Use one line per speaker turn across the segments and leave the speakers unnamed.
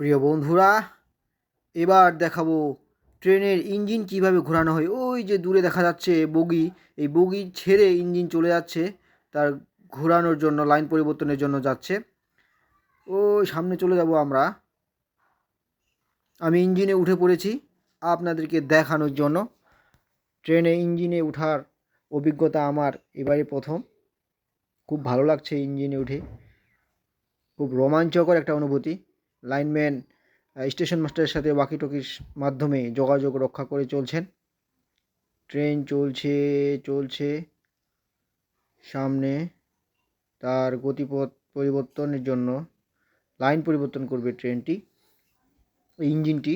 প্রিয় বন্ধুরা, এবার দেখাবো ট্রেনের ইঞ্জিন কিভাবে ঘোরানো হয়। ওই যে দূরে দেখা যাচ্ছে বগি, এই বগি ছেড়ে ইঞ্জিন চলে যাচ্ছে, তার ঘোরানোর জন্য, লাইন পরিবর্তনের জন্য যাচ্ছে। ওই সামনে চলে যাব আমরা। আমি ইঞ্জিনে উঠে পড়েছি আপনাদেরকে দেখানোর জন্য। ট্রেনে ইঞ্জিনে ওঠার অভিজ্ঞতা আমার এবারে প্রথম। খুব ভালো লাগছে ইঞ্জিনে উঠে, খুব রোমাঞ্চকর একটা অনুভূতি। লাইনম্যান স্টেশন মাস্টারের সাথে ওয়াকিটকির মাধ্যমে যোগাযোগ রক্ষা করে চলছেন। ট্রেন চলছে চলছে সামনে, তার গতিপথ পরিবর্তনের জন্য লাইন পরিবর্তন করবে ট্রেনটি, ইঞ্জিনটি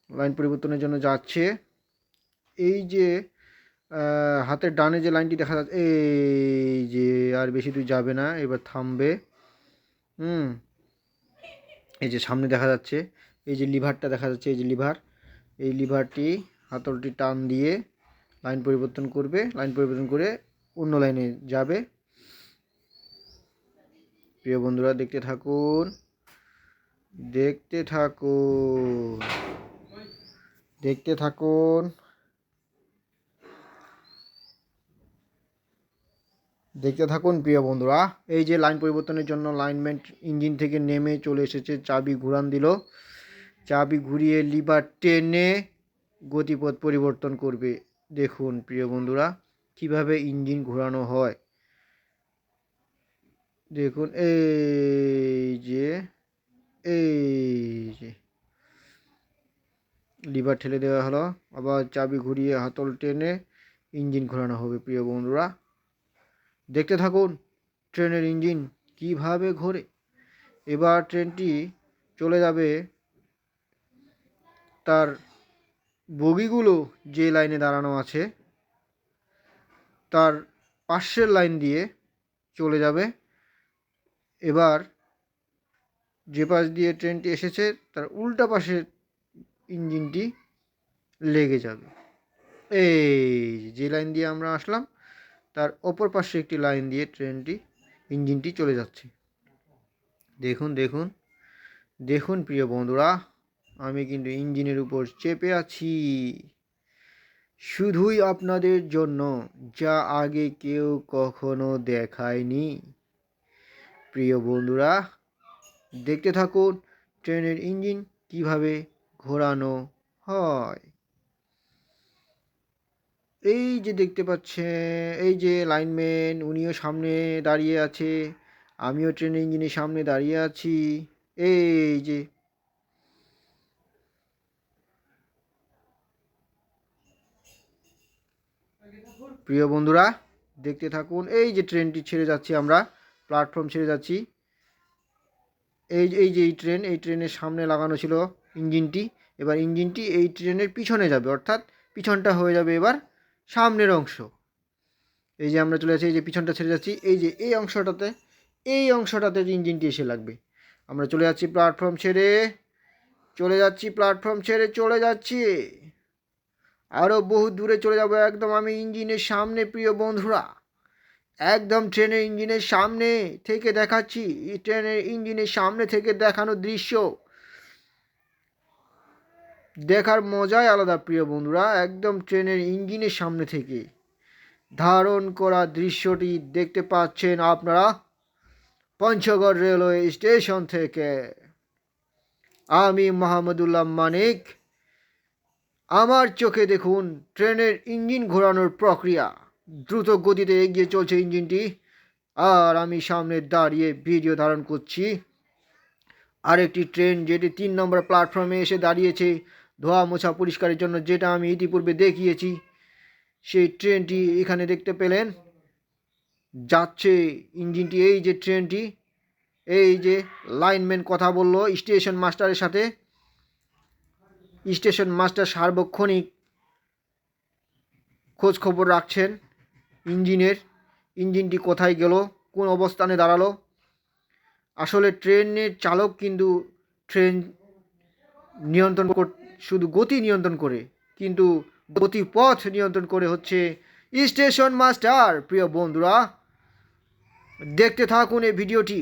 লাইন পরিবর্তনের জন্য যাচ্ছে। এই যে হাতের ডানে যে লাইনটি দেখা যাচ্ছে, এই যে আর বেশি দূর যাবে না, এবার থামবে। এই যে সামনে দেখা যাচ্ছে, এই যে লিভারটা দেখা যাচ্ছে, এই যে লিভার, এই লিভারটি হাতলটি টান দিয়ে লাইন পরিবর্তন করবে, লাইন পরিবর্তন করে অন্য লাইনে যাবে। প্রিয় বন্ধুরা, দেখতে থাকুন দেখতে থাকুন দেখতে থাকুন দেখতে থাকুন প্রিয় বন্ধুরা। এই যে লাইন পরিবর্তনের জন্য লাইনম্যান ইঞ্জিন থেকে নেমে চলে এসেছে, চাবি ঘুরান দিল, চাবি ঘুরিয়ে লিভার টেনে গতিপথ পরিবর্তন করবে। দেখুন প্রিয় বন্ধুরা, কিভাবে ইঞ্জিন ঘোরানো হয়। দেখুন, এই যে লিভার ঠেলে দেওয়া হলো, আবার চাবি ঘুরিয়ে হাতল টেনে ইঞ্জিন ঘোরানো হবে। প্রিয় বন্ধুরা, দেখতে থাকুন ট্রেনের ইঞ্জিন কিভাবে ঘোরে। এবার ট্রেনটি চলে যাবে তার বগিগুলো যে লাইনে দাঁড়ানো আছে তার পাশের লাইন দিয়ে চলে যাবে। এবার যে পাশ দিয়ে ট্রেনটি এসেছে তার উল্টা পাশের ইঞ্জিনটি লেগে যাবে। এই যে লাইন দিয়ে আমরা আসলাম তার অপর পাশে একটি লাইন দিয়ে ইঞ্জিনটি চলে যাচ্ছে। দেখুন দেখুন দেখুন প্রিয় বন্ধুরা, আমি কিন্তু ইঞ্জিনের উপর চেপে আছি শুধুই আপনাদের জন্য, যা আগে কেউ কখনো দেখায়নি। প্রিয় বন্ধুরা, দেখতে থাকুন ট্রেনের ইঞ্জিন কিভাবে ঘোরানো হয়। এই যে দেখতে পাচ্ছেন, এই যে লাইনম্যান, উনিও সামনে দাঁড়িয়ে আছে, আমিও ট্রেনের ইঞ্জিনের সামনে দাঁড়িয়ে আছি। এই যে প্রিয় বন্ধুরা, দেখতে থাকুন, এই যে ট্রেনটি ছেড়ে যাচ্ছি, আমরা প্ল্যাটফর্ম ছেড়ে যাচ্ছি। এই যে এই ট্রেনের সামনে লাগানো ছিল ইঞ্জিনটি, এবার ইঞ্জিনটি এই ট্রেনের পিছনে যাবে, অর্থাৎ পিছনটা হয়ে যাবে এবার সামনের অংশ। এই যে আমরা চলে যাচ্ছি, এই যে পিছনটা ছেড়ে যাচ্ছি, এই যে এই অংশটাতে ইঞ্জিনটি এসে লাগবে। আমরা চলে যাচ্ছি প্ল্যাটফর্ম ছেড়ে, চলে যাচ্ছি আরও বহু দূরে চলে যাব, একদম আমি ইঞ্জিনের সামনে। প্রিয় বন্ধুরা, একদম ট্রেনের ইঞ্জিনের সামনে থেকে দেখাচ্ছি, ট্রেনের ইঞ্জিনের সামনে থেকে দেখানো দৃশ্য দেখার মজাই আলাদা। প্রিয় বন্ধুরা, একদম ট্রেনের ইঞ্জিনের সামনে থেকে ধারণ করা দৃশ্যটি দেখতে পাচ্ছেন আপনারা পঞ্চগড় রেলওয়ে স্টেশন থেকে। আমি মাহমুদুল্লাহ মানিক, আমার চোখে দেখুন ট্রেনের ইঞ্জিন ঘোরানোর প্রক্রিয়া। দ্রুত গতিতে এগিয়ে চলছে ইঞ্জিনটি, আর আমি সামনে দাঁড়িয়ে ভিডিও ধারণ করছি। আরেকটি ট্রেন যেটি 3 নম্বর প্ল্যাটফর্মে এসে দাঁড়িয়েছে ধোয়া মোছা পরিষ্কারের জন্য, যেটা আমি ইতিপূর্বে দেখিয়েছি, সেই ট্রেনটি এখানে দেখতে পেলেন যাচ্ছে ইঞ্জিনটি। এই যে ট্রেনটি, এই যে লাইনম্যান কথা বলল স্টেশন মাস্টারের সাথে, স্টেশন মাস্টার সার্বক্ষণিক খোঁজ খবর রাখছেন ইঞ্জিনটি কোথায় গেল, কোন অবস্থানে দাঁড়ালো। আসলে ট্রেনের চালক কিন্তু ট্রেন নিয়ন্ত্রণ শুধু গতি নিয়ন্ত্রণ করে, কিন্তু গতিপথ নিয়ন্ত্রণ করে হচ্ছে স্টেশন মাস্টার। প্রিয় বন্ধুরা, দেখতে থাকুন এই ভিডিওটি।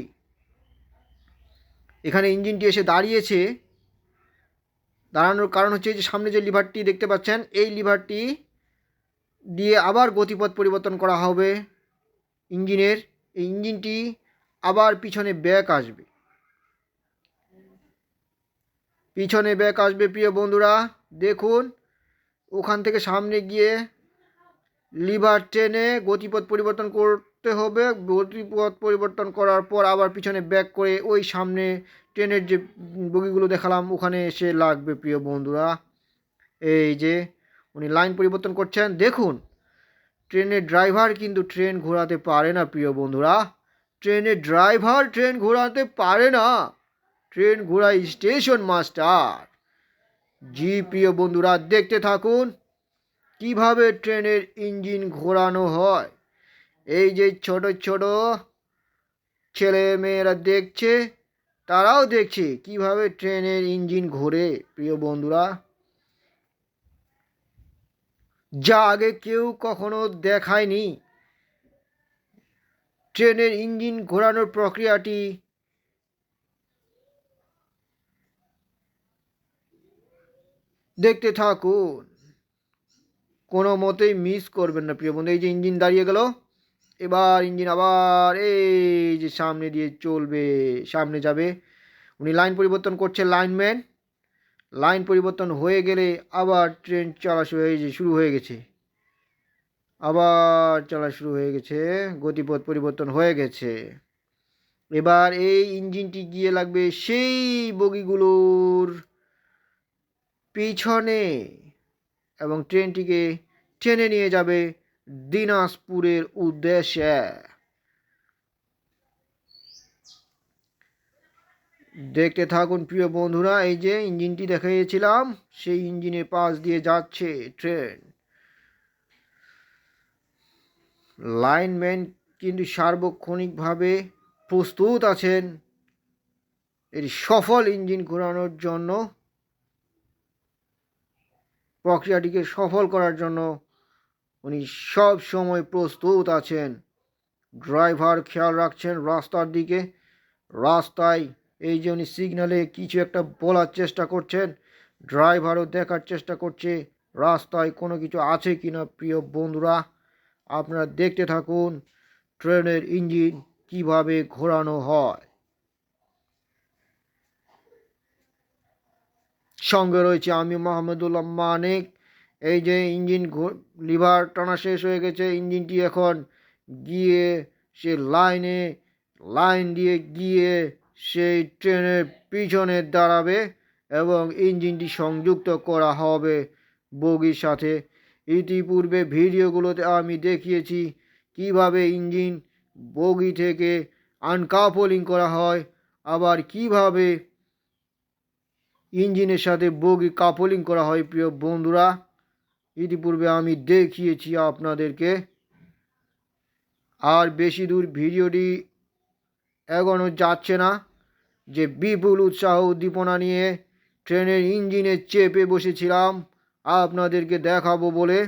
এখানে ইঞ্জিনটি এসে দাঁড়িয়েছে। দাঁড়ানোর কারণ হচ্ছে যে সামনে যে লিভারটি দেখতে পাচ্ছেন, এই লিভারটি দিয়ে আবার গতিপথ পরিবর্তন করা হবে ইঞ্জিনের। এই ইঞ্জিনটি আবার পিছনে ব্যাক আসবে, পিছনে ব্যাক আসবে প্রিয় বন্ধুরা। দেখুন ওখান থেকে সামনে গিয়ে লিভার টেনে গতিপথ পরিবর্তন করতে হবে। গতিপথ পরিবর্তন করার পর আবার পিছনে ব্যাক করে ওই সামনে ট্রেনের যে বগিগুলো দেখালাম ওখানে এসে লাগবে প্রিয় বন্ধুরা। এই যে উনি লাইন পরিবর্তন করছেন। দেখুন ট্রেনের ড্রাইভার কিন্তু ট্রেন ঘোরাতে পারে না প্রিয় বন্ধুরা। ট্রেনের ড্রাইভার ট্রেন ঘোরাতে পারে না, ট্রেন ঘোরায় স্টেশন মাস্টার। জি প্রিয় বন্ধুরা, দেখতে থাকুন কিভাবে ট্রেনের ইঞ্জিন ঘোরানো হয়। এই যে ছোট ছোট ছেলে মেয়েরা দেখছে, তারাও দেখছে কিভাবে ট্রেনের ইঞ্জিন ঘোরে প্রিয় বন্ধুরা, যা আগে কেউ কখনো দেখায়নি। ট্রেনের ইঞ্জিন ঘোরানোর প্রক্রিয়াটি দেখতে থাকুন, কোনো মতেই মিস করবেন না প্রিয় বন্ধু। এই যে ইঞ্জিন দাঁড়িয়ে গেল, এবার ইঞ্জিন আবার এই যে সামনে দিয়ে চলবে, সামনে যাবে। উনি লাইন পরিবর্তন করছে, লাইনম্যান। লাইন পরিবর্তন হয়ে গেলে আবার ট্রেন চলা শুরু হয়ে গেছে, আবার চলা শুরু হয়ে গেছে, গতিপথ পরিবর্তন হয়ে গেছে। এবার এই ইঞ্জিনটি গিয়ে লাগবে সেই বগিগুলোর পিছনে এবং ট্রেনটিকে টেনে নিয়ে যাবে দিনাজপুরের উদ্দেশ্যে। দেখতে থাকুন প্রিয় বন্ধুরা, এই যে ইঞ্জিনটি দেখিয়েছিলাম সেই ইঞ্জিনের পাশ দিয়ে যাচ্ছে ট্রেন। লাইনম্যান কিন্তু সার্বক্ষণিকভাবে প্রস্তুত আছেন এর সফল ইঞ্জিন ঘোরানোর জন্য, প্রক্রিয়াটিকে সফল করার জন্য উনি সব সময় প্রস্তুত আছেন। ড্রাইভার খেয়াল রাখছেন রাস্তার দিকে, রাস্তায় এই যে উনি সিগন্যালে কিছু একটা বলার চেষ্টা করছেন, ড্রাইভারও দেখার চেষ্টা করছে রাস্তায় কোনো কিছু আছে কিনা। প্রিয় বন্ধুরা আপনারা দেখতে থাকুন ট্রেনের ইঞ্জিন কিভাবে ঘোরানো হয়। সঙ্গে রয়েছে আমি মাহমুদুল্লাহ মানিক। এই যে ইঞ্জিন লিভার টানা শেষ হয়ে গেছে, ইঞ্জিনটি এখন গিয়ে সে লাইন দিয়ে গিয়ে সেই ট্রেনের পিছনে দাঁড়াবে এবং ইঞ্জিনটি সংযুক্ত করা হবে বগির সাথে। ইতিপূর্বে ভিডিওগুলোতে আমি দেখিয়েছি কিভাবে ইঞ্জিন বগি থেকে আনকাপলিং করা হয়, আবার কিভাবে ইঞ্জিনের সাথে বগি কাপলিং করা হয় প্রিয় বন্ধুরা। ইতিপূর্বে আমি দেখিয়েছি আপনাদেরকে। আর বেশি দূর ভিডিওটি এগোনো যাচ্ছে না, যে বিপুল উৎসাহ উদ্দীপনা নিয়ে ট্রেনের ইঞ্জিনে চেপে বসেছিলাম আপনাদেরকে দেখাবো বলে।